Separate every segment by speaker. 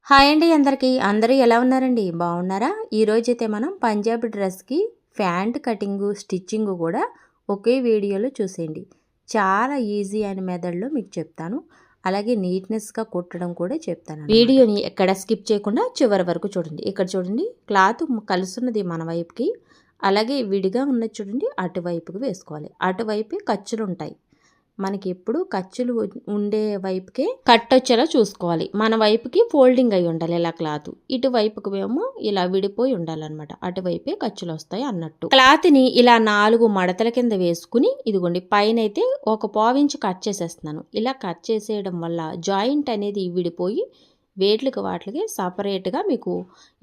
Speaker 1: Hi అండి అందరికీ. అందరూ ఎలా ఉన్నారండి? బాగున్నారా? ఈరోజైతే మనం పంజాబీ డ్రెస్కి ప్యాంట్ కటింగు స్టిచ్చింగు కూడా ఒకే వీడియోలో చూసేయండి. చాలా ఈజీ అయిన మెథడ్లో మీకు చెప్తాను. అలాగే నీట్నెస్గా కుట్టడం కూడా చెప్తాను. వీడియోని ఎక్కడ స్కిప్ చేయకుండా చివరి వరకు చూడండి. ఇక్కడ చూడండి, క్లాత్ కలుస్తున్నది మన వైపుకి, అలాగే విడిగా ఉన్నది చూడండి అటువైపుకి వేసుకోవాలి. అటువైపే ఖర్చులు ఉంటాయి. మనకి ఎప్పుడు ఖర్చులు ఉండే వైపుకే కట్ వచ్చేలా చూసుకోవాలి. మన వైపుకి ఫోల్డింగ్ అయి ఉండాలి ఇలా క్లాత్, ఇటువైపుకి ఏమో ఇలా విడిపోయి ఉండాలన్నమాట. అటువైపే ఖర్చులు వస్తాయి అన్నట్టు. క్లాత్ని ఇలా 4 మడతల కింద వేసుకుని ఇదిగోండి పైన అయితే 1 పావించి కట్ చేసేస్తున్నాను. ఇలా కట్ చేసేయడం వల్ల జాయింట్ అనేది విడిపోయి వేట్లకి వాటికి సపరేట్గా మీకు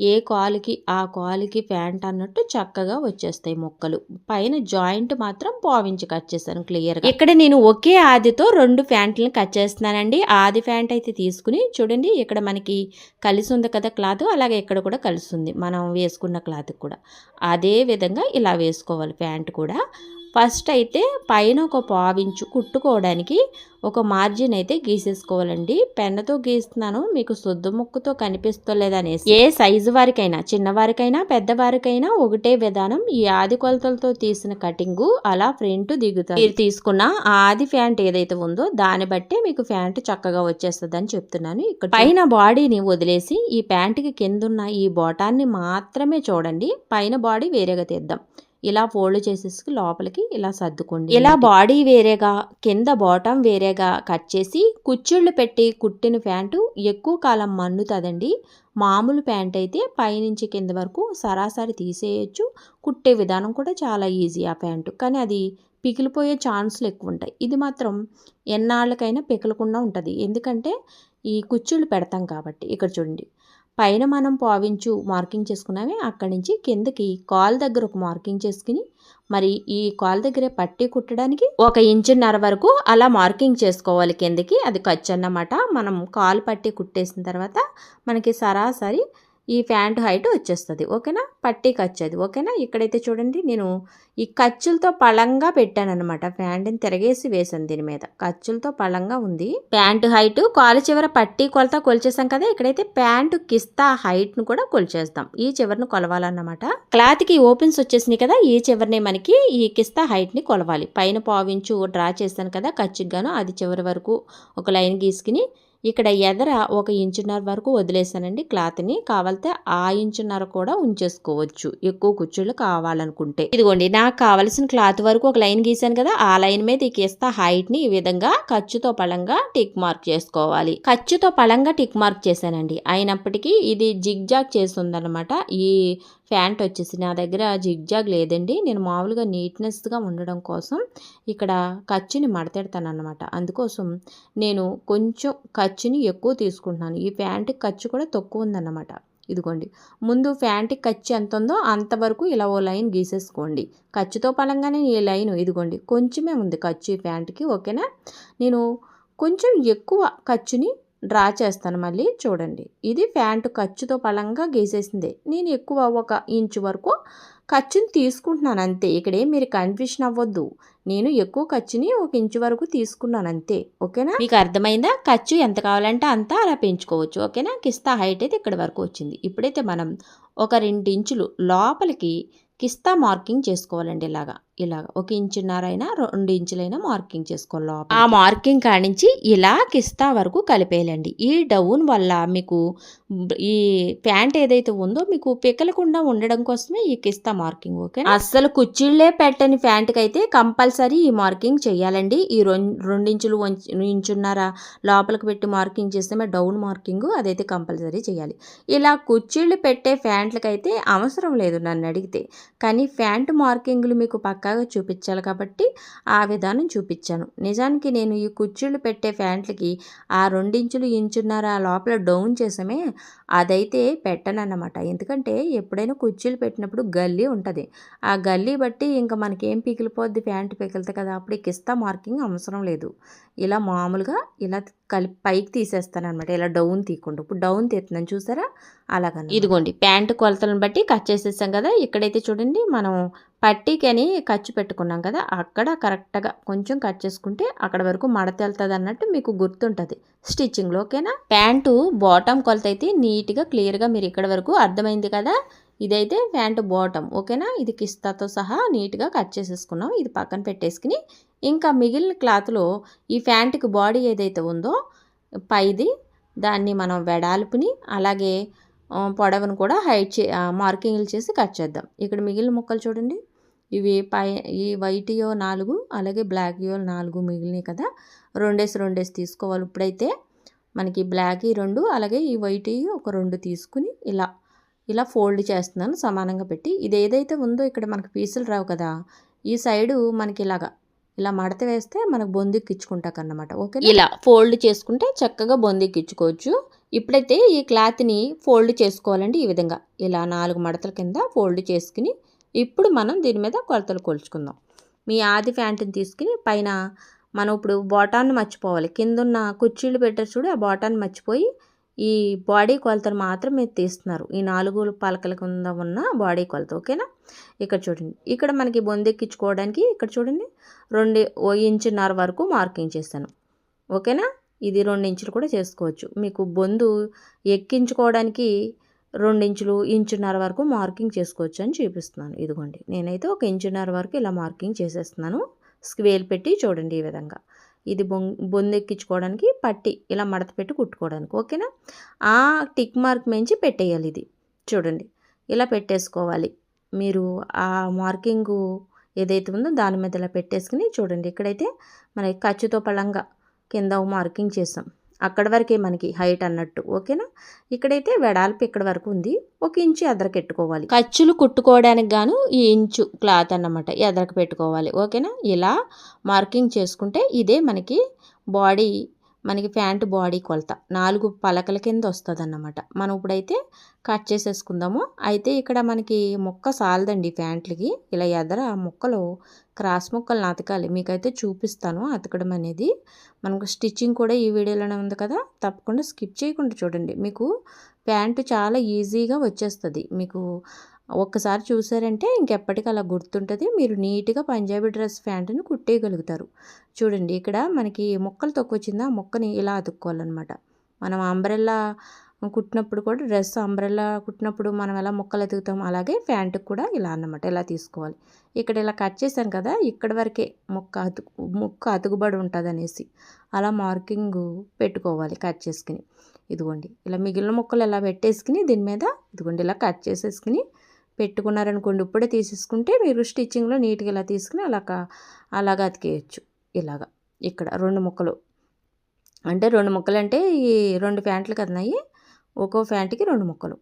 Speaker 1: ఏ కాలుకి ఆ కాలుకి ప్యాంట్ అన్నట్టు చక్కగా వచ్చేస్తాయి మొక్కలు. పైన జాయింట్ మాత్రం పావించి కట్ చేశాను క్లియర్గా. ఇక్కడ నేను ఒకే ఆదితో 2 ప్యాంట్లను కట్ చేస్తున్నానండి. ఆది ప్యాంట్ అయితే తీసుకుని చూడండి, ఇక్కడ మనకి కలిసి ఉంది కదా క్లాత్, అలాగే ఇక్కడ కూడా కలిసి ఉంది మనం వేసుకున్న క్లాత్ కూడా. అదే విధంగా ఇలా వేసుకోవాలి ప్యాంట్ కూడా. ఫస్ట్ అయితే పైన 1 పావించు కుట్టుకోవడానికి ఒక మార్జిన్ అయితే గీసేసుకోవాలండి. పెన్నుతో గీస్తున్నాను, మీకు శుద్ధ ముక్కుతో కనిపిస్తలేదనేసి. ఏ సైజు వారికైనా, చిన్నవారికైనా పెద్దవారికైనా ఒకటే విధానం. ఈ ఆది కొలతలతో తీసిన కటింగు అలా ఫ్రంట్ దిగుతుంది. మీరు తీసుకున్న ఆది ప్యాంట్ ఏదైతే ఉందో దాన్ని బట్టే మీకు ప్యాంట్ చక్కగా వచ్చేస్తుంది అని చెప్తున్నాను. ఇక్కడ పైన బాడీని వదిలేసి ఈ ప్యాంట్కి కిందున్న ఈ బోటాన్ని మాత్రమే చూడండి, పైన బాడీ వేరేగా తీద్దాం. ఇలా ఫోల్డ్ చేసేసి లోపలికి ఇలా సర్దుకోండి. ఇలా బాడీ వేరేగా కింద బాటం వేరేగా కట్ చేసి కుచ్చిళ్ళు పెట్టి కుట్టిన ప్యాంటు ఎక్కువ కాలం మన్నుతుందండి. మామూలు ప్యాంట్ అయితే పైనుంచి కింద వరకు సరాసరి తీసేయచ్చు. కుట్టే విధానం కూడా చాలా ఈజీ ఆ ప్యాంటు, కానీ అది పిగిలిపోయే ఛాన్సులు ఎక్కువ ఉంటాయి. ఇది మాత్రం ఎన్నాళ్ళకైనా పిగలకుండా ఉంటుంది, ఎందుకంటే ఈ కుచ్చిళ్ళు పెడతాం కాబట్టి. ఇక్కడ చూడండి, పైన మనం పావించు మార్కింగ్ చేసుకున్నామే, అక్కడి నుంచి కిందకి కాల్ దగ్గర ఒక మార్కింగ్ చేసుకుని మరి ఈ కాల్ దగ్గరే పట్టి కుట్టడానికి 1.5 ఇంచ్ వరకు అలా మార్కింగ్ చేసుకోవాలి కిందకి. అది ఖర్చు అన్నమాట. మనం కాల్ పట్టి కుట్టేసిన తర్వాత మనకి సరాసరి ఈ ప్యాంట్ హైట్ వచ్చేస్తుంది. ఓకేనా? పట్టీ ఖర్చు అది. ఓకేనా? ఇక్కడైతే చూడండి, నేను ఈ ఖర్చులతో పళంగా పెట్టాను అనమాట. ప్యాంట్ని తిరగేసి వేసాను దీని మీద. ఖర్చులతో పళంగా ఉంది ప్యాంటు హైట్. కాలు చివర పట్టీ కొలత కొలిచేసాం కదా, ఇక్కడైతే ప్యాంటు కిస్తా హైట్ను కూడా కొలిచేస్తాం. ఈ చివరిని కొలవాలన్నమాట. క్లాత్కి ఓపెన్స్ వచ్చేసినాయి కదా, ఈ చివరిని మనకి ఈ కిస్తా హైట్ని కొలవాలి. పైన పావించు డ్రా చేశాను కదా ఖర్చుకి గాను, అది చివరి వరకు ఒక లైన్ గీసుకుని ఇక్కడ ఎదర 1.5 ఇంచ్ వరకు వదిలేసానండి క్లాత్ని. కావాలితే ఆ 1.5 ఇంచ్ కూడా ఉంచేసుకోవచ్చు ఎక్కువ కుచ్చుళ్ళు కావాలనుకుంటే. ఇదిగోండి, నాకు కావాల్సిన క్లాత్ వరకు ఒక లైన్ గీసాను కదా, ఆ లైన్ మీద ఈ కిస్తా హైట్ని ఈ విధంగా ఖర్చుతో పళంగా టిక్ మార్క్ చేసుకోవాలి. ఖర్చుతో పళంగా టిక్ మార్క్ చేశానండి. అయినప్పటికీ ఇది జిగ్ జాగ్ చేస్తుందన్నమాట. ఈ ప్యాంట్ వచ్చేసి నా దగ్గర జిగ్ జాగ్ లేదండి. నేను మామూలుగా నీట్నెస్గా ఉండడం కోసం ఇక్కడ ఖర్చుని మడతెడతాను అన్నమాట. అందుకోసం నేను కొంచెం ఖర్చుని ఎక్కువ తీసుకుంటున్నాను. ఈ ప్యాంట్కి ఖర్చు కూడా తక్కువ ఉందన్నమాట. ఇదిగోండి, ముందు ప్యాంట్కి ఖర్చు ఎంత ఉందో అంతవరకు ఇలా ఓ లైన్ గీసేసుకోండి. ఖర్చుతో పలంగానే ఈ లైన్ ఇదిగోండి కొంచెమే ఉంది ఖర్చు ఈ ప్యాంట్కి. ఓకేనా? నేను కొంచెం ఎక్కువ ఖర్చుని డ్రా చేస్తాను. మళ్ళీ చూడండి, ఇది ప్యాంటు ఖర్చుతో పళంగా గీసేసిందే. నేను ఎక్కువ 1 ఇంచు వరకు ఖర్చుని తీసుకుంటున్నాను అంతే. ఇక్కడే మీరు కన్ఫ్యూషన్ అవ్వద్దు. నేను ఎక్కువ ఖర్చుని 1 ఇంచు వరకు తీసుకున్నాను అంతే. ఓకేనా? మీకు అర్థమైందా? ఖర్చు ఎంత కావాలంటే అంత అలా పెంచుకోవచ్చు. ఓకేనా? కిస్తా హైట్ అయితే ఇక్కడ వరకు వచ్చింది. ఇప్పుడైతే మనం ఒక 2 ఇంచులు లోపలికి కిస్తా మార్కింగ్ చేసుకోవాలండి. ఇలాగా 1.5 ఇంచ్ అయినా 2 ఇంచులైనా మార్కింగ్ చేసుకోవాలి లోపల. ఆ మార్కింగ్ కానించి ఇలా కిస్తా వరకు కలిపేయాలండి. ఈ డౌన్ వల్ల మీకు ఈ ప్యాంట్ ఏదైతే ఉందో మీకు పిక్కలకుండా ఉండడం కోసమే ఈ కిస్తా మార్కింగ్. ఓకే? అస్సలు కుచ్చిళ్ళే పెట్టని ప్యాంట్కి అయితే కంపల్సరీ ఈ మార్కింగ్ చేయాలండి. ఈ 2 ఇంచులు 1.5 ఇంచున్నర లోపలికి పెట్టి మార్కింగ్ చేస్తే డౌన్ మార్కింగ్ అదైతే కంపల్సరీ చేయాలి. ఇలా కుచ్చిళ్ళు పెట్టే ప్యాంట్లకైతే అవసరం లేదు నన్ను అడిగితే, కానీ ప్యాంట్ మార్కింగ్లు మీకు పక్కాగా చూపించాలి కాబట్టి ఆ విధానం చూపించాను. నిజానికి నేను ఈ కుచ్చిళ్ళు పెట్టే ప్యాంట్లకి ఆ 2 ఇంచులు 1.5 ఇంచున్నర లోపల డౌన్ చేసామే అదైతే పెట్టనన్నమాట. ఎందుకంటే ఎప్పుడైనా కుచ్చిళ్ళు పెట్టినప్పుడు గల్లీ ఉంటుంది. ఆ గల్లీ బట్టి ఇంకా మనకేం పిగిలిపోద్ది, ప్యాంట్ పిగిలితే కదా, అప్పుడు కిస్తా మార్కింగ్ అవసరం లేదు. ఇలా మామూలుగా ఇలా కలిపి పైకి తీసేస్తాను అనమాట. ఇలా డౌన్ తీయకుండా. ఇప్పుడు డౌన్ తీస్తున్నాను చూసారా, అలాగని. ఇదిగోండి ప్యాంటు కొలతలను బట్టి కట్ చేసేసాం కదా. ఇక్కడైతే చూడండి మనం పట్టీకని ఖర్చు పెట్టుకున్నాం కదా, అక్కడ కరెక్ట్గా కొంచెం కట్ చేసుకుంటే అక్కడ వరకు మడత వెళ్తుంది అన్నట్టు మీకు గుర్తుంటుంది స్టిచ్చింగ్లో. ఓకేనా. ప్యాంటు బాటమ్ కొలత అయితే నీట్గా క్లియర్గా మీరు ఇక్కడ వరకు అర్థమైంది కదా. ఇదైతే ప్యాంటు బాటమ్. ఓకేనా. ఇది కిస్తాతో సహా నీట్గా కట్ చేసేసుకున్నాం. ఇది పక్కన పెట్టేసుకుని ఇంకా మిగిలిన క్లాత్లో ఈ ప్యాంటుకి బాడీ ఏదైతే ఉందో పైది, దాన్ని మనం వెడల్పుని అలాగే పొడవును కూడా మార్కింగ్లు చేసి కట్ చేద్దాం. ఇక్కడ మిగిలిన ముక్కలు చూడండి, ఇవి ఈ వైట్యో 4 అలాగే బ్లాక్యో 4 మిగిలినాయి కదా, 2 తీసుకోవాలి. ఇప్పుడైతే మనకి బ్లాక్ 2 అలాగే ఈ వైట్ ఒక 2 తీసుకుని ఇలా ఫోల్డ్ చేస్తున్నాను సమానంగా పెట్టి. ఇది ఏదైతే ఉందో ఇక్కడ మనకి పీసులు రావు కదా, ఈ సైడు మనకి ఇలా మడత వేస్తే మనకు బొందిక్కిచ్చుకుంటాకన్నమాట. ఓకే, ఇలా ఫోల్డ్ చేసుకుంటే చక్కగా బొందిక్కిచ్చుకోవచ్చు. ఇప్పుడైతే ఈ క్లాత్ని ఫోల్డ్ చేసుకోవాలండి. ఈ విధంగా ఇలా 4 మడతల కింద ఫోల్డ్ చేసుకుని ఇప్పుడు మనం దీని మీద కొలతలు కొలుచుకుందాం. మీ ఆది ప్యాంటుని తీసుకుని పైన మనం ఇప్పుడు బాటాన్ని మర్చిపోవాలి. కిందున్న కుర్చీలు పెట్టారు చూడు, ఆ బాటాన్ని మర్చిపోయి ఈ బాడీ కొలతను మాత్రం మీరు తీస్తున్నారు. ఈ 4 పలకల కింద ఉన్న బాడీ కొలత. ఓకేనా. ఇక్కడ చూడండి, ఇక్కడ మనకి బొందెక్కించుకోవడానికి ఇక్కడ చూడండి 1.5 ఇంచున్నర వరకు మార్కింగ్ చేశాను. ఓకేనా. ఇది 2 ఇంచులు కూడా చేసుకోవచ్చు. మీకు బొందు ఎక్కించుకోవడానికి 2 ఇంచులు, ఇంచున్నర వరకు మార్కింగ్ చేసుకోవచ్చు అని చూపిస్తున్నాను. ఇదిగోండి నేనైతే 1 ఇంచున్నర వరకు ఇలా మార్కింగ్ చేసేస్తున్నాను. స్క్వేల్ పెట్టి చూడండి ఈ విధంగా. ఇది బొందెక్కించుకోవడానికి పట్టి ఇలా మడత పెట్టి కుట్టుకోవడానికి. ఓకేనా. ఆ టిక్ మార్క్ మించి పెట్టేయాలి. ఇది చూడండి ఇలా పెట్టేసుకోవాలి. మీరు ఆ మార్కింగు ఏదైతే ఉందో దాని మీద ఇలా పెట్టేసుకుని చూడండి. ఇక్కడైతే మనకి ఖర్చుతో పళంగా కింద మార్కింగ్ చేసాం, అక్కడ వరకే మనకి హైట్ అన్నట్టు. ఓకేనా. ఇక్కడైతే వెడల్పు ఇక్కడ వరకు ఉంది, 1 ఇంచు ఎదరకు పెట్టుకోవాలి. ఖర్చులు కుట్టుకోవడానికి గాను ఈ ఇంచు క్లాత్ అన్నమాట ఎదరకు పెట్టుకోవాలి. ఓకేనా. ఇలా మార్కింగ్ చేసుకుంటే ఇదే మనకి బాడీ, మనకి ప్యాంటు బాడీ కొలత 4 పలకల కింద వస్తుంది అన్నమాట. మనం ఇప్పుడైతే కట్ చేసేసుకుందాము. అయితే ఇక్కడ మనకి ముక్క సాలదండి ప్యాంట్లకి. ఇలా ఎదర ముక్కలు క్రాస్ ముక్కలు అతకాలి. మీకైతే చూపిస్తాను అతకడం అనేది. మనకు స్టిచ్చింగ్ కూడా ఈ వీడియోలోనే ఉంది కదా, తప్పకుండా స్కిప్ చేయకుండా చూడండి. మీకు ప్యాంటు చాలా ఈజీగా వచ్చేస్తుంది. మీకు ఒక్కసారి చూసారంటే ఇంకెప్పటికీ అలా గుర్తుంటుంది. మీరు నీట్గా పంజాబీ డ్రెస్ ప్యాంటుని కుట్టేయగలుగుతారు. చూడండి ఇక్కడ మనకి ముక్కలు తక్కువచ్చిందా, ఆ ముక్కని ఇలా అతుక్కోవాలన్నమాట. మనం అంబ్రెల్లా కుట్టినప్పుడు కూడా, డ్రెస్ అంబ్రెల్లా కుట్టినప్పుడు మనం ఎలా ముక్కలు ఎతుకుతాం అలాగే ప్యాంటుకు కూడా ఇలా అన్నమాట, ఇలా తీసుకోవాలి. ఇక్కడ ఇలా కట్ చేశాను కదా, ఇక్కడ వరకే ముక్క అతుకుబడి ఉంటుంది అనేసి అలా మార్కింగ్ పెట్టుకోవాలి కట్ చేసుకుని. ఇదిగోండి ఇలా మిగిలిన ముక్కలు ఇలా పెట్టేసుకుని దీని మీద ఇదిగోండి ఇలా కట్ చేసేసుకుని పెట్టుకున్నారనుకోండి. ఇప్పుడే తీసేసుకుంటే మీరు స్టిచ్చింగ్లో నీట్గా ఇలా తీసుకుని అలాగా అతికేయచ్చు. ఇలాగా ఇక్కడ 2 ముక్కలు అంటే 2 ముక్కలు అంటే ఈ 2 ప్యాంట్లు కదన్నాయి, ఒక్కో ప్యాంట్కి 2 ముక్కలు,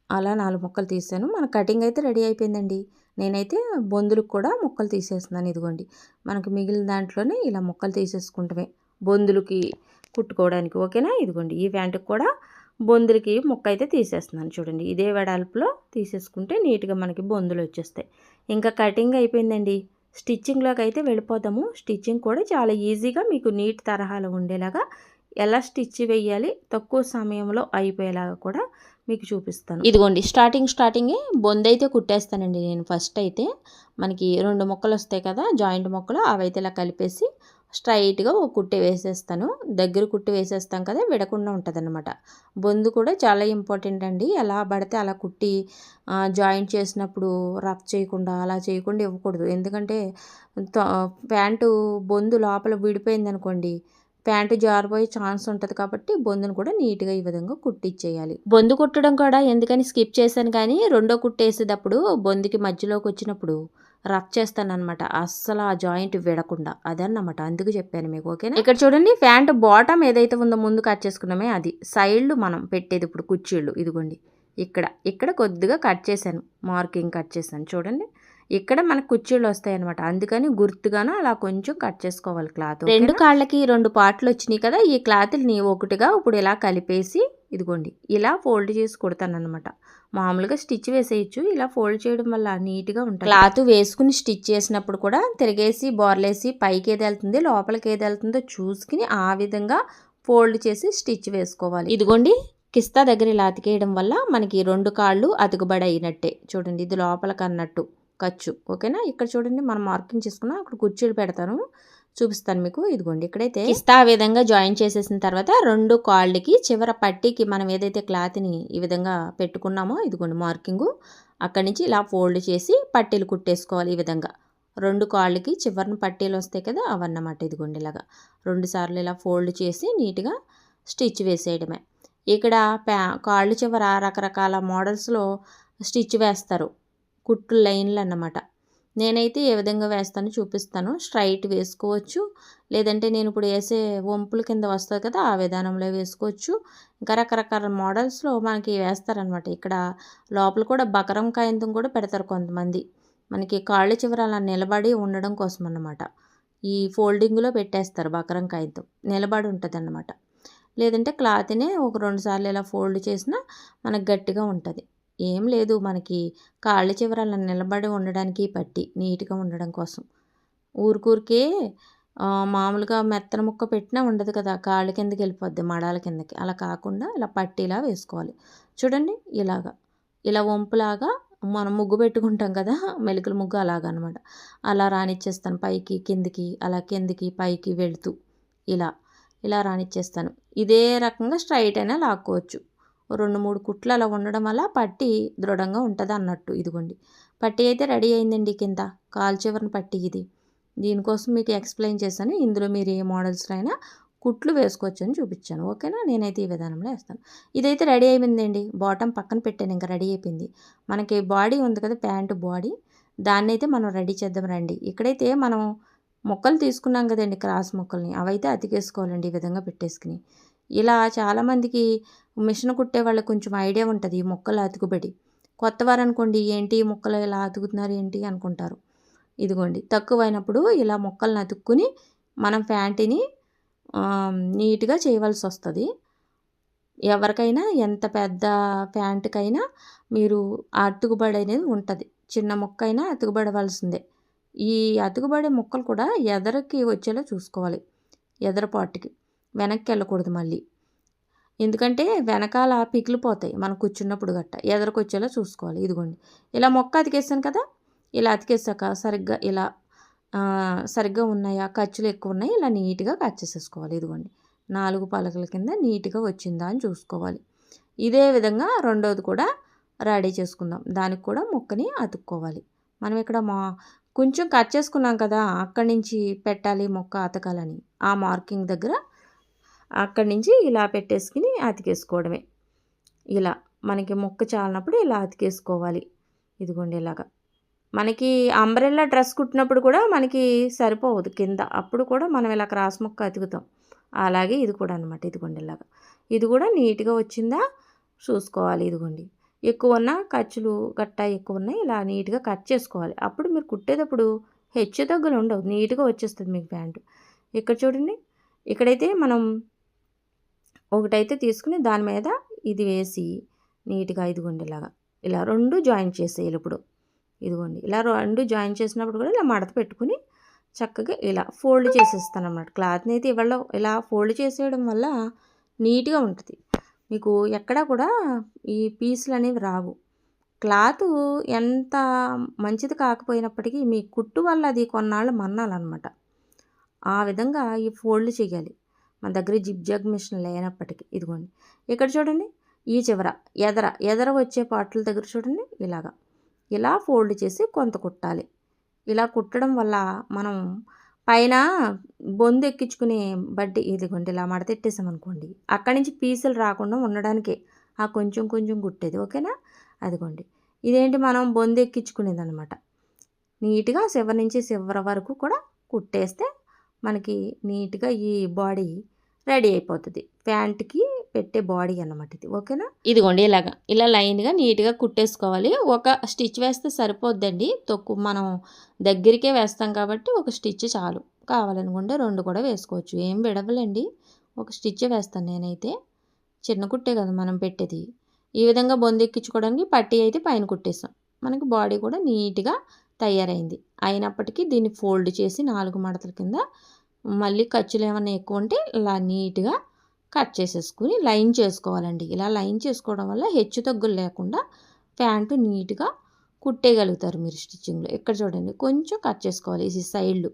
Speaker 1: అలా 4 ముక్కలు తీసాను. మన కటింగ్ అయితే రెడీ అయిపోయిందండి. నేనైతే బొందులకు కూడా ముక్కలు తీసేస్తున్నాను. ఇదిగోండి మనకి మిగిలిన దాంట్లోనే ఇలా ముక్కలు తీసేసుకుంటమే బొందులకి కుట్టుకోవడానికి. ఓకేనా. ఇదిగోండి ఈ ప్యాంటుకి కూడా బొందులకి ముక్క అయితే తీసేస్తున్నాను. చూడండి ఇదే వెడల్పులో తీసేసుకుంటే నీట్గా మనకి బొందులు వచ్చేస్తాయి. ఇంకా కటింగ్ అయిపోయిందండి. స్టిచ్చింగ్లోకి అయితే వెళ్ళిపోతాము. స్టిచ్చింగ్ కూడా చాలా ఈజీగా మీకు నీట్ తరహాలో ఉండేలాగా ఎలా స్టిచ్ వేయాలి తక్కువ సమయంలో అయిపోయేలాగా కూడా మీకు చూపిస్తాను. ఇదిగోండి స్టార్టింగే బొందు అయితే కుట్టేస్తానండి నేను. ఫస్ట్ అయితే మనకి 2 ముక్కలు వస్తాయి కదా జాయింట్ ముక్కలు, అవైతే ఇలా కలిపేసి స్ట్రైట్గా ఒక కుట్టి వేసేస్తాను. దగ్గర కుట్టి వేసేస్తాం కదా, విడకుండా ఉంటుంది అన్నమాట. బొందు కూడా చాలా ఇంపార్టెంట్ అండి. ఎలా పడితే అలా కుట్టి జాయింట్ చేసినప్పుడు రఫ్ చేయకుండా అలా చేయకుండా ఇవ్వకూడదు. ఎందుకంటే ప్యాంటు బొందు లోపల విడిపోయింది అనుకోండి, ప్యాంటు జారిపోయే ఛాన్స్ ఉంటుంది. కాబట్టి బొందును కూడా నీట్గా ఈ విధంగా కుట్టిచ్చేయాలి. బొందు కుట్టడం కూడా ఎందుకని స్కిప్ చేశాను కానీ, రెండో కుట్టేసేటప్పుడు బొందుకి మధ్యలోకి వచ్చినప్పుడు రఫ్ చేస్తానన్నమాట, అస్సలు ఆ జాయింట్ విడకుండా. అదన్నమాట, అందుకు చెప్పాను మీకు. ఓకేనా. ఇక్కడ చూడండి ప్యాంట్ బాటమ్ ఏదైతే ఉందో ముందు కట్ చేసుకున్నామే అది సైడ్లు మనం పెట్టేది ఇప్పుడు కుర్చీళ్ళు. ఇదిగోండి ఇక్కడ కొద్దిగా కట్ చేశాను, మార్కింగ్ కట్ చేశాను. చూడండి ఇక్కడ మనకు కుర్చీళ్ళు వస్తాయి అనమాట, అందుకని గుర్తుగాను అలా కొంచెం కట్ చేసుకోవాలి క్లాత్. 2 కాళ్ళకి 2 పార్ట్లు వచ్చినాయి కదా, ఈ క్లాత్ని ఒకటిగా ఇప్పుడు ఇలా కలిపేసి ఇదిగోండి ఇలా ఫోల్డ్ చేసి కుడతాను అనమాట. మామూలుగా స్టిచ్ వేసేయచ్చు, ఇలా ఫోల్డ్ చేయడం వల్ల నీట్గా ఉంటుంది. క్లాత్ వేసుకుని స్టిచ్ చేసినప్పుడు కూడా తిరిగేసి బోర్లేసి పైకి ఏది వెళ్తుంది లోపలికి ఏది వెళ్తుందో చూసుకుని ఆ విధంగా ఫోల్డ్ చేసి స్టిచ్ వేసుకోవాలి. ఇదిగోండి కిస్తా దగ్గర ఇలా అతికేయడం వల్ల మనకి 2 కాళ్ళు అతుకుబడి అయినట్టే. చూడండి ఇది లోపలికి అన్నట్టు ఖర్చు. ఓకేనా? ఇక్కడ చూడండి మనం మార్కింగ్ చేసుకున్నాం. అక్కడ కుర్చీలు పెడతాను చూపిస్తాను మీకు. ఇదిగోండి ఇక్కడైతే కిస్తా ఆ విధంగా జాయిన్ చేసేసిన తర్వాత 2 కాళ్ళకి చివర పట్టీకి మనం ఏదైతే క్లాత్ని ఈ విధంగా పెట్టుకున్నామో ఇదిగోండి మార్కింగు అక్కడి నుంచి ఇలా ఫోల్డ్ చేసి పట్టీలు కుట్టేసుకోవాలి. ఈ విధంగా 2 కాళ్ళకి చివరిన పట్టీలు వస్తాయి కదా అవన్నమాట. ఇదిగోండి ఇలాగా 2 సార్లు ఇలా ఫోల్డ్ చేసి నీట్గా స్టిచ్ వేసేయడమే. ఇక్కడ కాళ్ళు చివర రకరకాల మోడల్స్లో స్టిచ్ వేస్తారు, కుట్లు లైన్లు అన్నమాట. నేనైతే ఏ విధంగా వేస్తానో చూపిస్తాను. స్ట్రైట్ వేసుకోవచ్చు, లేదంటే నేను ఇప్పుడు వేసే వంపుల కింద వస్తుంది కదా ఆ విధానంలో వేసుకోవచ్చు. ఇంకా రకరకాల మోడల్స్లో మనకి వేస్తారనమాట. ఇక్కడ లోపల కూడా బకరం కాయంతం కూడా పెడతారు కొంతమంది, మనకి కాళ్ళు చివర అలా నిలబడి ఉండడం కోసం అన్నమాట. ఈ ఫోల్డింగ్లో పెట్టేస్తారు బకరం కాయంతం, నిలబడి ఉంటుంది అన్నమాట. లేదంటే క్లాత్నే ఒక 2 సార్లు ఇలా ఫోల్డ్ చేసినా మనకు గట్టిగా ఉంటుంది. ఏం లేదు, మనకి కాళ్ళ చివరలా నిలబడి ఉండడానికి పట్టి నీట్గా ఉండడం కోసం. ఊరికే మామూలుగా మెత్తన ముక్క పెట్టినా ఉండదు కదా, కాళ్ళ కిందకి వెళ్ళిపోద్ది మడాల కిందకి. అలా కాకుండా ఇలా పట్టీలా వేసుకోవాలి. చూడండి ఇలా వంపులాగా మనం ముగ్గు పెట్టుకుంటాం కదా మెలికల ముగ్గు అలాగనమాట. అలా రానిచ్చేస్తాను పైకి కిందికి, అలా కిందికి పైకి వెళుతూ ఇలా రానిచ్చేస్తాను. ఇదే రకంగా స్ట్రైట్ అయినా లాక్కోవచ్చు. 2-3 కుట్లు అలా ఉండడం వల్ల పట్టి దృఢంగా ఉంటుంది అన్నట్టు. ఇదిగోండి పట్టి అయితే రెడీ అయిందండి. కింద కాలు చివరన పట్టి ఇది. దీనికోసం మీకు ఎక్స్ప్లెయిన్ చేశాను. ఇందులో మీరు ఏ మోడల్స్లో అయినా కుట్లు వేసుకోవచ్చు అని చూపించాను. ఓకేనా? నేనైతే ఈ విధానంలో వేస్తాను. ఇదైతే రెడీ అయిపోయిందండి. బాటమ్ పక్కన పెట్టాను, ఇంకా రెడీ అయిపోయింది. మనకి బాడీ ఉంది కదా ప్యాంటు బాడీ, దాన్ని అయితే మనం రెడీ చేద్దాం రండి. ఇక్కడైతే మనం ముక్కలు తీసుకున్నాం కదండి క్రాస్ ముక్కల్ని, అవైతే అతికేసుకోవాలండి ఈ విధంగా పెట్టేసుకుని. ఇలా చాలామందికి మిషన్ కుట్టే వాళ్ళకి కొంచెం ఐడియా ఉంటుంది ఈ ముక్కలు అతుకుబడి. కొత్తవారు అనుకోండి ఏంటి ముక్కలు ఇలా అతుకుతున్నారు ఏంటి అనుకుంటారు. ఇదిగోండి తక్కువైనప్పుడు ఇలా ముక్కలను అతుక్కుని మనం ప్యాంటుని నీట్గా చేయవలసి వస్తుంది. ఎవరికైనా ఎంత పెద్ద ప్యాంటుకైనా మీరు అతుకుబడి అనేది ఉంటుంది. చిన్న ముక్క అయినా అతుకుబడవలసిందే. ఈ అతుకుబడే ముక్కలు కూడా ఎదరికి వచ్చేలా చూసుకోవాలి. ఎదర పార్ట్కి వెనక్కి వెళ్ళకూడదు మళ్ళీ, ఎందుకంటే వెనకాల పిగిలిపోతాయి మనం కూర్చున్నప్పుడు గట్ట. ఎదరికి వచ్చేలా చూసుకోవాలి. ఇదిగోండి ఇలా మొక్క అతికేస్తాను కదా, ఇలా అతికేసాక సరిగ్గా ఉన్నాయా, ఖర్చులు ఎక్కువ ఉన్నాయి, ఇలా నీట్గా కట్ చేసేసుకోవాలి. ఇదిగోండి 4 పలకల కింద నీట్గా వచ్చిందా అని చూసుకోవాలి. ఇదే విధంగా రెండోది కూడా రెడీ చేసుకుందాం. దానికి కూడా ముక్కని అతుక్కోవాలి. మనం ఇక్కడ కొంచెం కట్ చేసుకున్నాం కదా, అక్కడి నుంచి పెట్టాలి మొక్క అతకాలని. ఆ మార్కింగ్ దగ్గర అక్కడి నుంచి ఇలా పెట్టేసుకుని అతికేసుకోవడమే. ఇలా మనకి మొక్క చాలినప్పుడు ఇలా అతికేసుకోవాలి. ఇదిగోండి ఇలాగా. మనకి అంబ్రెల్లా డ్రెస్ కుట్టినప్పుడు కూడా మనకి సరిపోవద్దు కింద, అప్పుడు కూడా మనం ఇలా క్రాస్ మొక్క అతుకుతాం. అలాగే ఇది కూడా అనమాట. ఇదిగోండి ఇలాగా. ఇది కూడా నీట్గా వచ్చిందా చూసుకోవాలి. ఇదిగోండి ఎక్కువ ఉన్న ఖర్చులు గట్టా ఎక్కువ ఉన్నాయి, ఇలా నీట్గా కట్ చేసుకోవాలి. అప్పుడు మీరు కుట్టేటప్పుడు హెచ్చు తగ్గులు ఉండవు, నీట్గా వచ్చేస్తుంది మీకు ప్యాంటు. ఇక్కడ చూడండి, ఇక్కడైతే మనం ఒకటైతే తీసుకుని దాని మీద ఇది వేసి నీట్గా ఇదిగోండి ఇలా 2 జాయిన్ చేసేయాలి. ఇప్పుడు ఇదిగోండి ఇలా 2 జాయిన్ చేసినప్పుడు కూడా ఇలా మడత పెట్టుకుని చక్కగా ఇలా ఫోల్డ్ చేసేస్తాను అన్నమాట. క్లాత్ని అయితే ఇవాళ ఇలా ఫోల్డ్ చేసేయడం వల్ల నీట్గా ఉంటుంది. మీకు ఎక్కడా కూడా ఈ పీసులు అనేవి రావు. క్లాత్ ఎంత మంచిది కాకపోయినప్పటికీ మీ కుట్టు వల్ల అది కొన్నాళ్ళు మన్నాలన్నమాట. ఆ విధంగా ఈ ఫోల్డ్ చేయాలి. మన దగ్గర జిగ్జాగ్ మిషన్ లేనప్పటికీ. ఇదిగోండి ఇక్కడ చూడండి, ఈ చివర ఎదర వచ్చే పార్ట్ల దగ్గర చూడండి ఇలా ఫోల్డ్ చేసి కొంత కుట్టాలి. ఇలా కుట్టడం వల్ల మనం పైన బొందు ఎక్కించుకునే బడ్డీ ఇదిగోండి ఇలా మడతెట్టేసామనుకోండి, అక్కడి నుంచి పీసులు రాకుండా ఉండడానికే ఆ కొంచెం కుట్టేది. ఓకేనా? అదిగోండి ఇదేంటి మనం బొందు ఎక్కించుకునేది అనమాట. నీట్గా చివరి నుంచి చివరి వరకు కూడా కుట్టేస్తే మనకి నీట్గా ఈ బాడీ రెడీ అయిపోతుంది. ప్యాంట్కి పెట్టే బాడీ అన్నమాట ఇది. ఓకేనా? ఇదిగోండి ఇలా లైన్గా నీట్గా కుట్టేసుకోవాలి. ఒక స్టిచ్ వేస్తే సరిపోద్దండి, మనం దగ్గరికే వేస్తాం కాబట్టి ఒక స్టిచ్ చాలు. కావాలనుకుంటే 2 కూడా వేసుకోవచ్చు, ఏం విడవలండి. ఒక స్టిచ్ వేస్తాను నేనైతే, చిన్న కుట్టే కదా మనం పెట్టేది. ఈ విధంగా బొందెక్కించుకోవడానికి పట్టీ అయితే పైన కుట్టేసాం. మనకి బాడీ కూడా నీట్గా తయారైంది. అయినప్పటికీ దీన్ని ఫోల్డ్ చేసి 4 మడతల కింద మళ్ళీ ఖర్చులు ఏమైనా ఎక్కువ ఉంటే ఇలా నీట్గా కట్ చేసేసుకుని లైన్ చేసుకోవాలండి. ఇలా లైన్ చేసుకోవడం వల్ల హెచ్చు తగ్గులు లేకుండా ప్యాంటు నీట్గా కుట్టేయగలుగుతారు మీరు స్టిచ్చింగ్లో. ఇక్కడ చూడండి కొంచెం కట్ చేసుకోవాలి. ఇది సైడ్లు,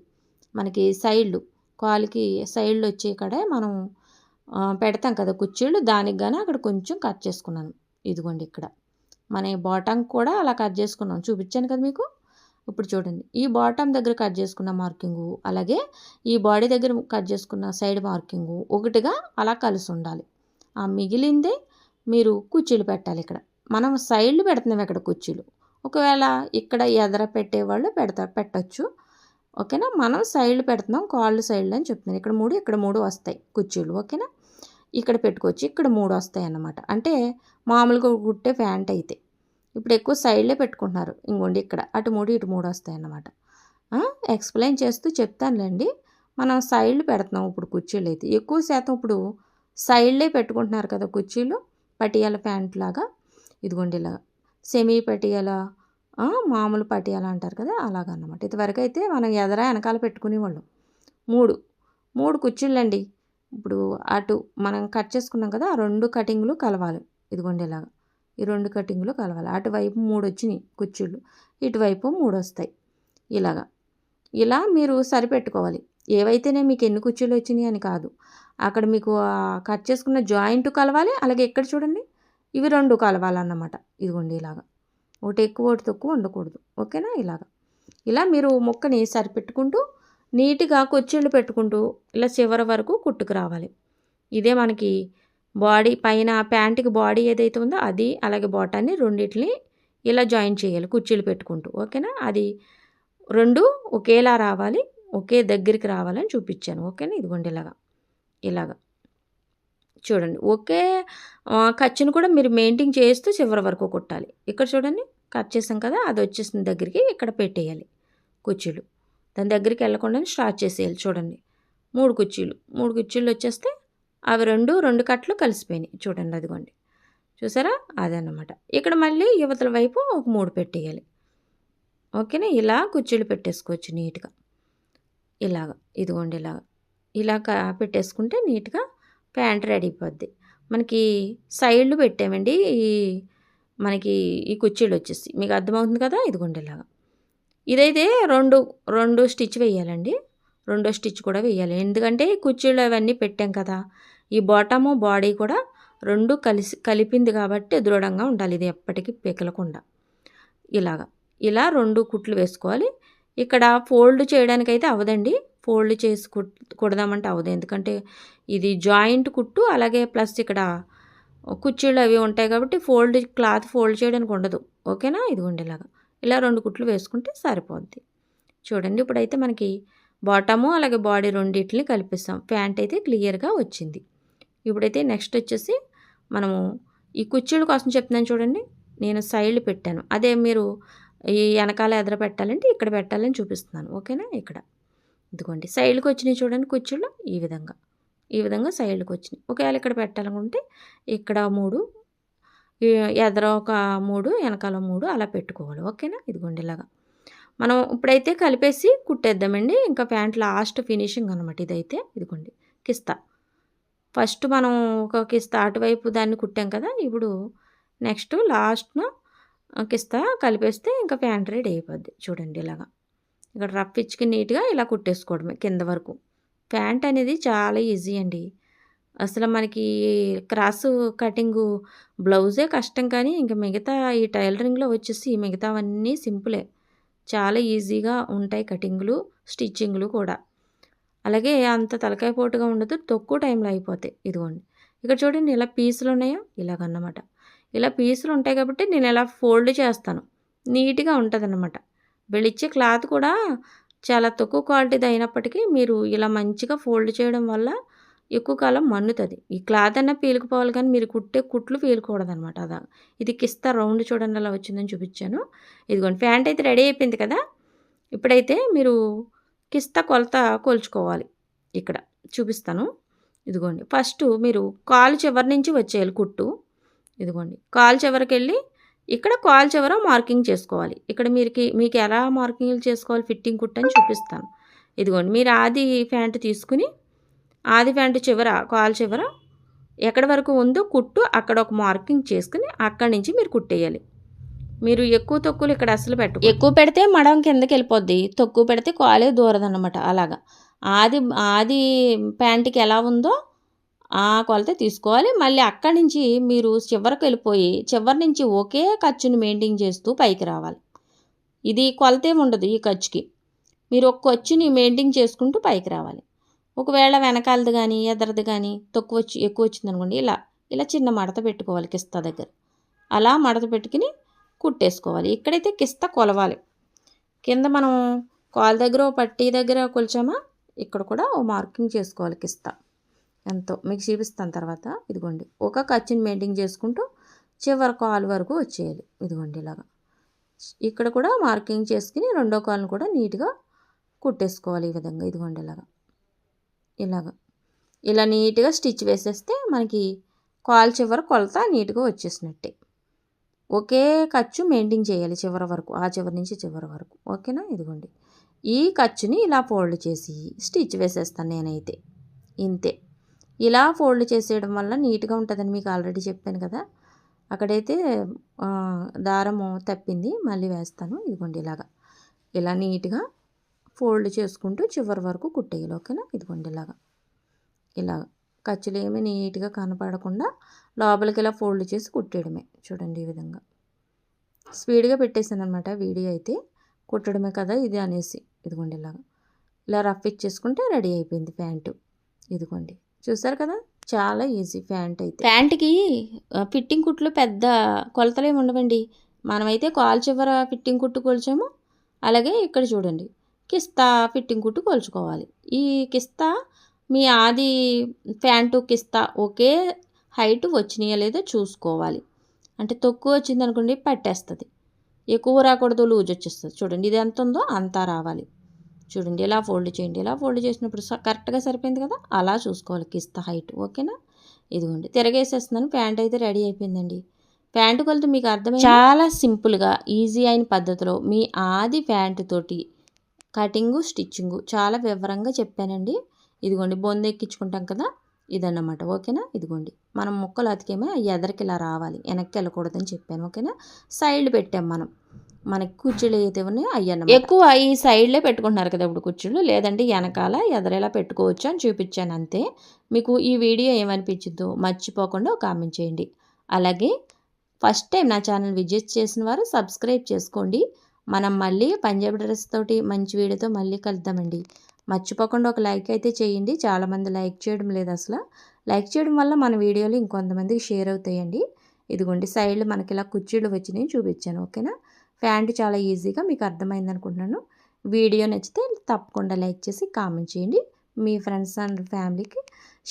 Speaker 1: మనకి సైడ్లు కాలుకి సైడ్లు వచ్చే కడే మనం పెడతాం కదా కుర్చీలు, దానికి కానీ అక్కడ కొంచెం కట్ చేసుకున్నాను. ఇదిగోండి ఇక్కడ మన బాటమ్ కూడా అలా కట్ చేసుకున్నాం, చూపించాను కదా మీకు. ఇప్పుడు చూడండి ఈ బాటమ్ దగ్గర కట్ చేసుకున్న మార్కింగు, అలాగే ఈ బాడీ దగ్గర కట్ చేసుకున్న సైడ్ మార్కింగు ఒకటిగా అలా కలిసి ఉండాలి. ఆ మిగిలిందే మీరు కుర్చీలు పెట్టాలి. ఇక్కడ మనం సైడ్లు పెడుతున్నాం ఇక్కడ కుర్చీలు. ఒకవేళ ఇక్కడ ఎదర పెట్టేవాళ్ళు పెట్టచ్చు. ఓకేనా, మనం సైడ్లు పెడుతున్నాం, కాళ్ళు సైడ్లు అని చెప్తున్నాను. ఇక్కడ 3 ఇక్కడ 3 వస్తాయి కుర్చీలు. ఓకేనా, ఇక్కడ పెట్టుకోవచ్చు, ఇక్కడ 3 వస్తాయి అన్నమాట. అంటే మామూలుగా కుట్టే ప్యాంట్ అయితే ఇప్పుడు ఎక్కువ సైడ్లే పెట్టుకుంటున్నారు. ఇంకోండి ఇక్కడ అటు 3 ఇటు 3 వస్తాయి అన్నమాట. ఎక్స్ప్లెయిన్ చేస్తూ చెప్తానులేండి. మనం సైడ్లు పెడుతున్నాం ఇప్పుడు కుర్చీలు అయితే ఎక్కువ శాతం ఇప్పుడు సైడ్లే పెట్టుకుంటున్నారు కదా కుర్చీలు, పటియాల ప్యాంట్ లాగా. ఇదిగోండి ఇలాగా సెమీ పటియాల, మామూలు పటియాల అంటారు కదా, అలాగన్నమాట. ఇదివరకు అయితే మనం ఎదర వెనకాల పెట్టుకునేవాళ్ళం. 3 కుర్చీలండి. ఇప్పుడు అటు మనం కట్ చేసుకున్నాం కదా, ఆ 2 కటింగ్లు కలవాలి. ఇదిగోండి ఇలాగా ఈ 2 కటింగ్లు కలవాలి. అటువైపు 3 వచ్చినాయి కుర్చీలు, ఇటువైపు 3 వస్తాయి. ఇలా మీరు సరిపెట్టుకోవాలి. ఏవైతేనే మీకు ఎన్ని కుర్చీలు వచ్చినాయి అని కాదు, అక్కడ మీకు కట్ చేసుకున్న జాయింట్ కలవాలి. అలాగే ఇక్కడ చూడండి ఇవి 2 కలవాలన్నమాట. ఇదిగోండి ఇలాగా ఒకటి ఎక్కువ ఒకటి తక్కువ ఉండకూడదు. ఓకేనా, ఇలా మీరు ముక్కని సరిపెట్టుకుంటూ నీట్గా కుర్చీలు పెట్టుకుంటూ ఇలా చివరి వరకు కుట్టుకు రావాలి. ఇదే మనకి బాడీ పైన ప్యాంటుకి బాడీ ఏదైతే ఉందో అది, అలాగే బాటాన్ని రెండింటిని ఇలా జాయిన్ చేయాలి కుర్చీలు పెట్టుకుంటూ. ఓకేనా, అది 2 ఒకేలా రావాలి, ఒకే దగ్గరికి రావాలని చూపించాను. ఓకేనా, ఇదిగోండి ఇలాగా చూడండి. ఒకే ఖర్చును కూడా మీరు మెయింటైన్ చేస్తూ చివరి వరకు కుట్టాలి. ఇక్కడ చూడండి కట్ చేసాం కదా, అది వచ్చేసిన దగ్గరికి ఇక్కడ పెట్టేయాలి కుర్చీలు. దాని దగ్గరికి వెళ్ళకుండా స్టార్ట్ చేసేయాలి. చూడండి 3 కుర్చీలు వచ్చేస్తే అవి 2 కట్లు కలిసిపోయినాయి. చూడండి అదిగోండి, చూసారా, అదన్నమాట. ఇక్కడ మళ్ళీ యువతల వైపు ఒక 3 పెట్టేయాలి. ఓకేనా, ఇలా కుర్చీలు పెట్టేసుకోవచ్చు నీట్గా. ఇదిగోండి ఇలా పెట్టేసుకుంటే నీట్గా ప్యాంట్ రెడీ అయిపోద్ది. మనకి సైడ్లు పెట్టామండి మనకి ఈ కుర్చీలు వచ్చేసి, మీకు అర్థమవుతుంది కదా. ఇదిగోండి ఇదైతే 2 స్టిచ్ వేయాలండి. 2వ స్టిచ్ కూడా వేయాలి, ఎందుకంటే కుర్చీలు అవన్నీ పెట్టాం కదా. ఈ బాటము బాడీ కూడా 2 కలిపింది కాబట్టి దృఢంగా ఉండాలి. ఇది ఎప్పటికీ పెకలకుండా ఇలా 2 కుట్లు వేసుకోవాలి. ఇక్కడ ఫోల్డ్ చేయడానికైతే అవదండి, ఫోల్డ్ చేసి కుడదామంటే అవదు, ఎందుకంటే ఇది జాయింట్ కుట్టు. అలాగే ప్లస్ ఇక్కడ కుర్చీలు అవి ఉంటాయి కాబట్టి క్లాత్ ఫోల్డ్ చేయడానికి ఉండదు. ఓకేనా, ఇదిగోండి ఇలా 2 కుట్లు వేసుకుంటే సరిపోద్ది. చూడండి ఇప్పుడైతే మనకి బాటము అలాగే బాడీ రెండింటిని కలిపిస్తాం. ప్యాంట్ అయితే క్లియర్గా వచ్చింది. ఇప్పుడైతే నెక్స్ట్ వచ్చేసి మనము ఈ కుర్చీల కోసం చెప్తున్నాను చూడండి. నేను సైడ్లు పెట్టాను, అదే మీరు ఈ వెనకాల ఎదర పెట్టాలంటే ఇక్కడ పెట్టాలని చూపిస్తున్నాను. ఓకేనా, ఇదిగోండి సైడ్కి వచ్చినాయి చూడండి కుర్చీలు. ఈ విధంగా సైడ్కి వచ్చినాయి. ఒకవేళ ఇక్కడ పెట్టాలనుకుంటే ఇక్కడ 3, ఎదర ఒక 3, వెనకాల 3 అలా పెట్టుకోవాలి. ఓకేనా, ఇదిగోండి మనం ఇప్పుడైతే కలిపేసి కుట్టేద్దామండి. ఇంకా ప్యాంట్ లాస్ట్ ఫినిషింగ్ అనమాట ఇదైతే. ఇదిగోండి కిస్తా, ఫస్ట్ మనం ఒక కిస్తా అటువైపు దాన్ని కుట్టాం కదా, ఇప్పుడు నెక్స్ట్ లాస్ట్ను కిస్తా కలిపేస్తే ఇంకా ప్యాంట్ రెడీ అయిపోద్ది. చూడండి ఇక్కడ రఫ్ ఇచ్చుకి నీట్గా ఇలా కుట్టేసుకోవడమే కింద వరకు. ప్యాంట్ అనేది చాలా ఈజీ అండి. అసలు మనకి క్రాస్ కటింగు బ్లౌజే కష్టం, కానీ ఇంకా మిగతా ఈ టైలరింగ్లో వచ్చేసి మిగతావన్నీ సింపులే, చాలా ఈజీగా ఉంటాయి కటింగులు స్టిచ్చింగ్లు కూడా. అలాగే అంత తలకాయ పోటుగా ఉండదు, తక్కువ టైంలో అయిపోతాయి. ఇదిగోండి ఇక్కడ చూడండి ఇలా పీసులు ఉన్నాయో, ఇలాగన్నమాట. ఇలా పీసులు ఉంటాయి కాబట్టి నేను ఇలా ఫోల్డ్ చేస్తాను, నీట్గా ఉంటుంది అన్నమాట. వీళ్ళిచ్చే క్లాత్ కూడా చాలా తక్కువ క్వాలిటీది అయినప్పటికీ మీరు ఇలా మంచిగా ఫోల్డ్ చేయడం వల్ల ఎక్కువ కాలం మన్నుతుంది. ఈ క్లాత్ అన్నా పీలుకుపోవాలి, కానీ మీరు కుట్టే కుట్లు పీలుకూడదు అనమాట. ఇది కిస్తా రౌండ్ చూడండి అలా వచ్చిందని చూపించాను. ఇదిగోండి ప్యాంట్ అయితే రెడీ అయిపోయింది కదా. ఇప్పుడైతే మీరు కిస్తా కొలత కొలుచుకోవాలి. ఇక్కడ చూపిస్తాను. ఇదిగోండి ఫస్ట్ మీరు కాలు చివరి నుంచి వచ్చేయాలి కుట్టు. ఇదిగోండి కాలు చివరికి వెళ్ళి ఇక్కడ కాలు చివర మార్కింగ్ చేసుకోవాలి. ఇక్కడ మీకు ఎలా మార్కింగ్లు చేసుకోవాలి ఫిట్టింగ్ కుట్టు అని చూపిస్తాను. ఇదిగోండి మీరు ఆది ప్యాంటు తీసుకుని ఆది ప్యాంటు చివర కాలు చివర ఎక్కడి వరకు ఉందో కుట్టు అక్కడ ఒక మార్కింగ్ చేసుకుని అక్కడి నుంచి మీరు కుట్టేయాలి. మీరు ఎక్కువ తక్కువలు ఇక్కడ అసలు పెట్టు. ఎక్కువ పెడితే మడం కిందకి వెళ్ళిపోద్ది, తక్కువ పెడితే కాలే దూరదన్నమాట. అలాగా ఆది ఆది ప్యాంట్కి ఎలా ఉందో ఆ కొలత తీసుకోవాలి. మళ్ళీ అక్కడి నుంచి మీరు చివరికి వెళ్ళిపోయి చివరి నుంచి ఒకే ఖర్చుని మెయింటైన్ చేస్తూ పైకి రావాలి. ఇది కొలతే ఉండదు ఈ ఖర్చుకి. మీరు ఒక ఖర్చుని మెయింటైన్ చేసుకుంటూ పైకి రావాలి. ఒకవేళ వెనకాలది కానీ ఎదరది కానీ ఎక్కువ వచ్చిందనుకోండి, ఇలా చిన్న మడత పెట్టుకోవాలి కిస్తా దగ్గర. అలా మడత పెట్టుకుని కుట్టేసుకోవాలి. ఇక్కడైతే కిస్తా కొలవాలి. కింద మనం కాలు దగ్గర పట్టీ దగ్గర కొలిచామా, ఇక్కడ కూడా ఓ మార్కింగ్ చేసుకోవాలి కిస్తా ఎంతో మీకు చూపిస్తాను తర్వాత. ఇదిగోండి ఒక ఖర్చుని మెయింటైన్ చేసుకుంటూ చివరి కాలు వరకు వచ్చేయాలి. ఇదిగోండి ఇలాగా ఇక్కడ కూడా మార్కింగ్ చేసుకుని రెండో కాలును కూడా నీట్గా కుట్టేసుకోవాలి. ఈ విధంగా ఇదిగోండి ఇలా నీట్గా స్టిచ్ వేసేస్తే మనకి కాలు చివర కొలత నీట్గా వచ్చేసినట్టే. ఒకే ఖర్చు మెయింటైన్ చేయాలి చివరి వరకు, ఆ చివరి నుంచి చివరి వరకు. ఓకేనా? ఇదిగోండి ఈ ఖర్చుని ఇలా ఫోల్డ్ చేసి స్టిచ్ వేసేస్తాను నేనైతే. ఇంతే. ఇలా ఫోల్డ్ చేసేయడం వల్ల నీట్గా ఉంటుందని మీకు ఆల్రెడీ చెప్పాను కదా. అక్కడైతే దారము తప్పింది, మళ్ళీ వేస్తాను. ఇదిగోండి ఇలా నీట్గా ఫోల్డ్ చేసుకుంటూ చివరి వరకు కుట్టేయాలి. ఓకేనా? ఇదిగోండి ఇలా ఖర్చులు ఏమీ నీట్గా కనపడకుండా లోపలికి ఇలా ఫోల్డ్ చేసి కుట్టేయడమే. చూడండి ఈ విధంగా స్పీడ్గా పెట్టేసాను అనమాట వీడియో అయితే. కుట్టడమే కదా ఇది అనేసి ఇదిగోండి ఇలా రఫ్ ఇచ్చేసుకుంటే రెడీ అయిపోయింది ప్యాంటు. ఇదిగోండి చూసారు కదా, చాలా ఈజీ ప్యాంట్ అయితే. ప్యాంట్కి ఫిట్టింగ్ కుట్లు పెద్ద కొలతలు ఏమి ఉండవండి. మనమైతే కాలు చివర ఫిట్టింగ్ కుట్టు కొలిచాము, అలాగే ఇక్కడ చూడండి కిస్తా ఫిట్టింగ్ కుట్టు కొలుచుకోవాలి. ఈ కిస్తా మీ ఆది ప్యాంటు కిస్తా ఒకే హైట్ వచ్చినాయా లేదో చూసుకోవాలి. అంటే తక్కువ వచ్చింది అనుకోండి పట్టేస్తుంది, ఎక్కువ రాకూడదు లూజ్ వచ్చేస్తుంది. చూడండి ఇది ఎంత ఉందో అంతా రావాలి. చూడండి ఇలా ఫోల్డ్ చేయండి. ఇలా ఫోల్డ్ చేసినప్పుడు కరెక్ట్గా సరిపోయింది కదా, అలా చూసుకోవాలి కిస్తా హైట్. ఓకేనా? ఇదిగోండి తిరగేసేస్తున్నాను. ప్యాంట్ అయితే రెడీ అయిపోయిందండి. ప్యాంటు కొలత మీకు అర్థమైంది. చాలా సింపుల్గా ఈజీ అయిన పద్ధతిలో మీ ఆది ప్యాంటు తోటి కటింగు స్టిచ్చింగు చాలా వివరంగా చెప్పానండి. ఇదిగోండి బొంద ఎక్కించుకుంటాం కదా, ఇదన్నమాట. ఓకేనా? ఇదిగోండి మనం ముక్కలు అతికేమో ఎదరికి ఇలా రావాలి, వెనక్కి వెళ్ళకూడదని చెప్పాను. ఓకేనా? సైడ్ పెట్టాం మనకి కుర్చీలు అయితే ఉన్నాయో అయ్యన్నమాట. ఎక్కువ ఈ సైడ్లే పెట్టుకుంటున్నారు కదా ఇప్పుడు కుర్చీలు, లేదంటే వెనకాల ఎదరేలా పెట్టుకోవచ్చు అని చూపించాను అంతే. మీకు ఈ వీడియో ఏమనిపించిందో మర్చిపోకుండా కామెంట్ చేయండి. అలాగే ఫస్ట్ టైం నా ఛానల్ విజిట్ చేసిన వారు సబ్స్క్రైబ్ చేసుకోండి. మనం మళ్ళీ పంజాబీ డ్రెస్ తోటి మంచి వీడియోతో మళ్ళీ కలుద్దామండి. మర్చిపోకుండా ఒక లైక్ అయితే చేయండి. చాలామంది లైక్ చేయడం లేదు అసలు. లైక్ చేయడం వల్ల మన వీడియోలు ఇంకొంతమందికి షేర్ అవుతాయండి. ఇదిగోండి సైడ్లో మనకి ఇలా కుర్చీలు వచ్చినాయి చూపించాను. ఓకేనా? ప్యాంటు చాలా ఈజీగా మీకు అర్థమైంది అనుకుంటున్నాను. వీడియో నచ్చితే తప్పకుండా లైక్ చేసి కామెంట్ చేయండి. మీ ఫ్రెండ్స్ అండ్ ఫ్యామిలీకి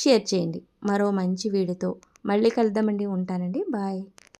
Speaker 1: షేర్ చేయండి. మరో మంచి వీడియోతో మళ్ళీ కలుద్దామండి. ఉంటానండి. బాయ్.